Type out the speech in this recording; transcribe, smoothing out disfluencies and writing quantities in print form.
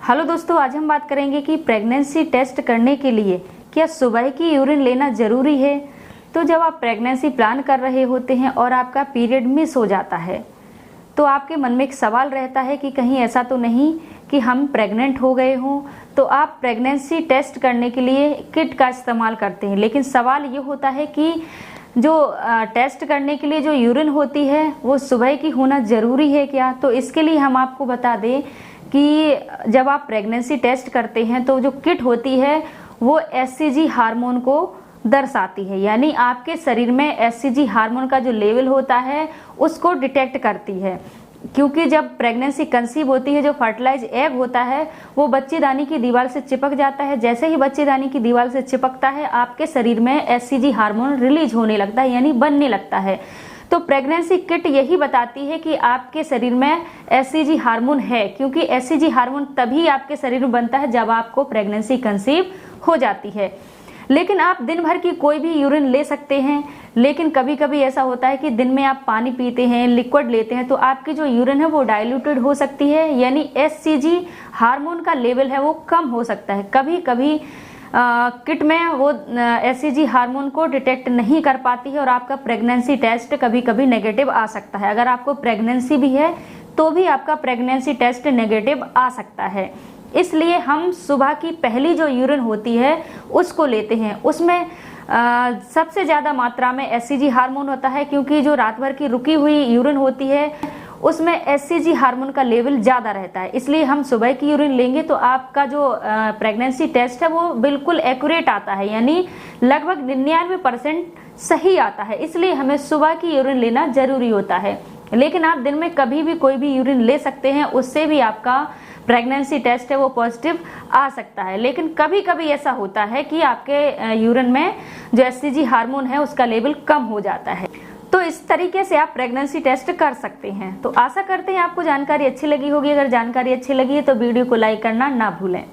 Hello दोस्तों, आज हम बात करेंगे कि प्रेगनेंसी टेस्ट करने के लिए क्या सुबह की यूरिन लेना ज़रूरी है। तो जब आप प्रेगनेंसी प्लान कर रहे होते हैं और आपका पीरियड मिस हो जाता है तो आपके मन में एक सवाल रहता है कि कहीं ऐसा तो नहीं कि हम प्रेग्नेंट हो गए हों। तो आप प्रेगनेंसी टेस्ट करने के लिए किट का इस्तेमाल करते हैं, लेकिन सवाल ये होता है कि जो टेस्ट करने के लिए जो यूरिन होती है वो सुबह की होना ज़रूरी है क्या। तो इसके लिए हम आपको बता दें कि जब आप प्रेगनेंसी टेस्ट करते हैं तो जो किट होती है वो एचसीजी हार्मोन को दर्शाती है, यानी आपके शरीर में एचसीजी हार्मोन का जो लेवल होता है उसको डिटेक्ट करती है। क्योंकि जब प्रेगनेंसी कंसीव होती है, जो फर्टिलाइज एग होता है वो बच्चेदानी की दीवार से चिपक जाता है। जैसे ही बच्चेदानी की दीवार से चिपकता है आपके शरीर में एचसीजी हार्मोन रिलीज होने लगता है, यानी बनने लगता है। तो प्रेगनेंसी किट यही बताती है कि आपके शरीर में एचसीजी हार्मोन है, क्योंकि एचसीजी हार्मोन तभी आपके शरीर में बनता है जब आपको प्रेगनेंसी कंसीव हो जाती है। लेकिन आप दिन भर की कोई भी यूरिन ले सकते हैं, लेकिन कभी कभी ऐसा होता है कि दिन में आप पानी पीते हैं, लिक्विड लेते हैं, तो आपकी जो यूरिन है वो डाइल्यूटेड हो सकती है, यानी एचसीजी हार्मोन का लेवल है वो कम हो सकता है। कभी कभी किट में वो एचसीजी हार्मोन को डिटेक्ट नहीं कर पाती है और आपका प्रेगनेंसी टेस्ट कभी कभी नेगेटिव आ सकता है। अगर आपको प्रेगनेंसी भी है तो भी आपका प्रेगनेंसी टेस्ट नेगेटिव आ सकता है। इसलिए हम सुबह की पहली जो यूरिन होती है उसको लेते हैं। उसमें सबसे ज़्यादा मात्रा में एचसीजी हार्मोन होता है, क्योंकि जो रात भर की रुकी हुई यूरिन होती है उसमें एचसीजी हार्मोन का लेवल ज़्यादा रहता है। इसलिए हम सुबह की यूरिन लेंगे तो आपका जो प्रेगनेंसी टेस्ट है वो बिल्कुल एक्यूरेट आता है, यानी लगभग 99% सही आता है। इसलिए हमें सुबह की यूरिन लेना ज़रूरी होता है। लेकिन आप दिन में कभी भी कोई भी यूरिन ले सकते हैं, उससे भी आपका प्रेगनेंसी टेस्ट है वो पॉजिटिव आ सकता है। लेकिन कभी कभी ऐसा होता है कि आपके यूरिन में जो एचसीजी हार्मोन है उसका लेवल कम हो जाता है। तो इस तरीके से आप प्रेगनेंसी टेस्ट कर सकते हैं। तो आशा करते हैं आपको जानकारी अच्छी लगी होगी। अगर जानकारी अच्छी लगी है तो वीडियो को लाइक करना ना भूलें।